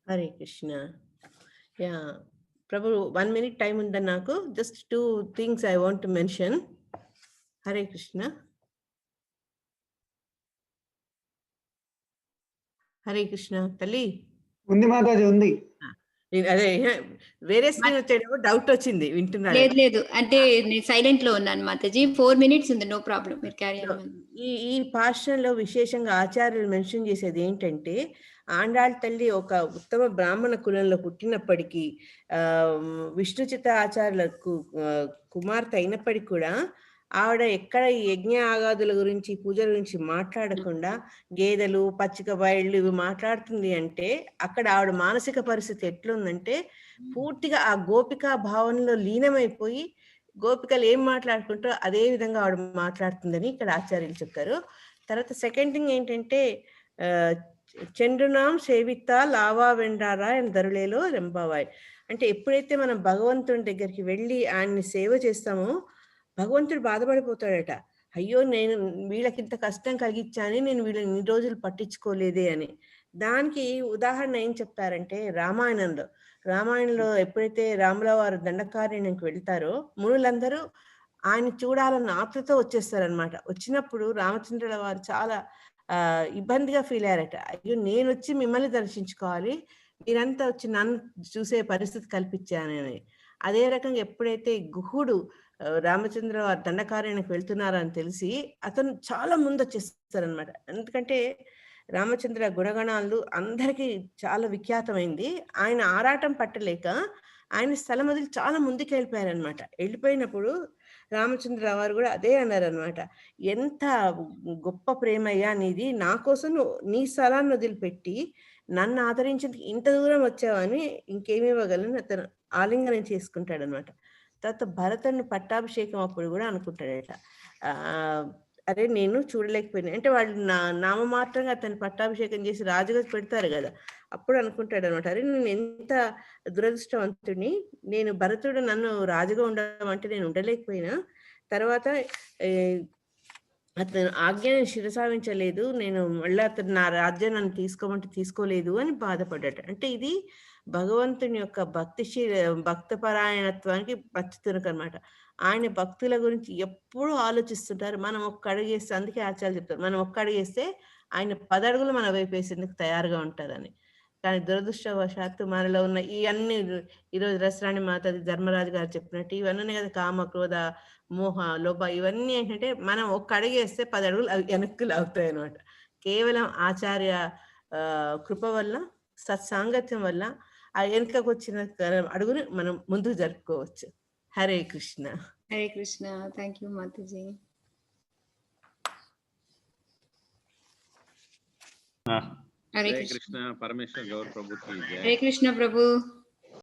హరే కృష్ణ. యా ప్రభు, 1 minute టైం ఉందా నాకు? Just 2 things I want to mention. Hare Krishna. Hare Krishna. తల్లి ఉంది మాతాజీ, ఉంది. అదే వేరే స్క్రీన్ వచ్చేటప్పుడు డౌట్ వచ్చింది, వింటున్నా. లేదు అంటే నేను సైలెంట్ లో ఉన్నాను మాతాజీ. 4 minutes ఉంది, నో ప్రాబ్లం, మీరు క్యారీ ఆన్. ఈ భాషలో విశేషంగా ఆచార్యులు మెన్షన్ చేసేది ఏంటంటే, ఆండాళ్ తల్లి ఒక ఉత్తమ బ్రాహ్మణ కులంలో పుట్టినప్పటికీ విష్ణుచిత ఆచార్యులకు కుమార్తె అయినప్పటికీ కూడా ఆవిడ ఎక్కడ ఈ యజ్ఞ ఆగాదుల గురించి పూజల గురించి మాట్లాడకుండా గేదెలు పచ్చిక బయళ్ళు ఇవి మాట్లాడుతుంది అంటే అక్కడ ఆవిడ మానసిక పరిస్థితి ఎట్లుందంటే పూర్తిగా ఆ గోపికా భావనలో లీనమైపోయి గోపికలు ఏం మాట్లాడుకుంటారో అదే విధంగా ఆవిడ మాట్లాడుతుందని ఇక్కడ ఆచార్యులు చెప్తారు. తర్వాత సెకండ్ థింగ్ ఏంటంటే చంద్రునాం సేవిత లావా వెండారా అని దరులేలో రెంబావాయ్ అంటే ఎప్పుడైతే మనం భగవంతుని దగ్గరికి వెళ్ళి ఆయన్ని సేవ చేస్తామో భగవంతుడు బాధపడిపోతాడట. అయ్యో, నేను వీళ్ళకి ఇంత కష్టం కలిగించాని, నేను వీళ్ళని 2 రోజులు పట్టించుకోలేదే అని. దానికి ఉదాహరణ ఏం చెప్తారంటే రామాయణంలో ఎప్పుడైతే రాముల వారు దండకారణ్యంకి వెళ్తారో మునులందరూ ఆయన చూడాలన్న ఆత్రతో వచ్చేస్తారనమాట. వచ్చినప్పుడు రామచంద్రుల వారు చాలా ఇబ్బందిగా ఫీల్ అయ్యారట. అయ్యో, నేను వచ్చి మిమ్మల్ని దర్శించుకోవాలి, మీరంతా వచ్చి నన్ను చూసే పరిస్థితి కల్పించానని. అదే రకంగా ఎప్పుడైతే గుహుడు రామచంద్ర వారు దండకారణ్యానికి వెళ్తున్నారని తెలిసి అతను చాలా ముందు వచ్చేస్తారనమాట. ఎందుకంటే రామచంద్ర గుణగణాలు అందరికీ చాలా విఖ్యాతమైంది. ఆయన ఆరాటం పట్టలేక ఆయన స్థలం వదిలి చాలా ముందుకు వెళ్ళిపోయారనమాట. వెళ్ళిపోయినప్పుడు రామచంద్ర వారు కూడా అదే అన్నారనమాట, ఎంత గొప్ప ప్రేమయ్యా నీది, నా కోసం నీ స్థలాన్ని వదిలిపెట్టి నన్ను ఆదరించేందుకు ఇంత దూరం వచ్చావని ఇంకేమి ఇవ్వగలను అతను ఆలింగనం చేసుకుంటాడనమాట. తర్వాత భరతుని పట్టాభిషేకం అప్పుడు కూడా అనుకుంటాడట, అరే నేను చూడలేకపోయినా అంటే వాళ్ళు నామమాత్రంగా అతను పట్టాభిషేకం చేసి రాజుగా పెడతారు కదా, అప్పుడు అనుకుంటాడు అనమాట, అరే నేను ఎంత దురదృష్టవంతుడిని, నేను భరతుడు నన్ను రాజుగా ఉండమంటే నేను ఉండలేకపోయినా, తర్వాత అతను ఆజ్ఞను శిరసావించలేదు, నేను మళ్ళీ అతను నా రాజ్యం నన్ను తీసుకోమంటే తీసుకోలేదు అని బాధపడ్డాడు. అంటే ఇది భగవంతుని యొక్క భక్తపరాయణత్వానికి పచ్చితునక అనమాట. ఆయన భక్తుల గురించి ఎప్పుడూ ఆలోచిస్తుంటారు. మనం ఒక్క అడుగేస్తే, అందుకే ఆచార్యులు చెప్తారు, మనం ఒక్క అడుగేస్తే ఆయన 10 అడుగులు మన వైపు వేసేందుకు తయారుగా ఉంటారని. కానీ దురదృష్టవశాత్తు మనలో ఉన్న ఈ అన్ని, ఈరోజు రసరాణి మాతాది ధర్మరాజు గారు చెప్పినట్టు ఇవన్నీ కదా, కామ క్రోధ మోహ లోభ, ఇవన్నీ ఏంటంటే మనం ఒక్క అడుగేస్తే 10 అడుగులు అవి వెనక్కి లాగుతాయి అనమాట. కేవలం ఆచార్య కృప వల్ల, సత్సాంగత్యం వల్ల ఆ వెనుకకు వచ్చిన అడుగుని మనం ముందుకు జరుపుకోవచ్చు. హరే కృష్ణ. హరే కృష్ణ. థ్యాంక్ యూ మాతాజీ. హరే కృష్ణ. పరమేశ్వర్ గౌర్ ప్రభుకి జై. హరే కృష్ణ ప్రభు.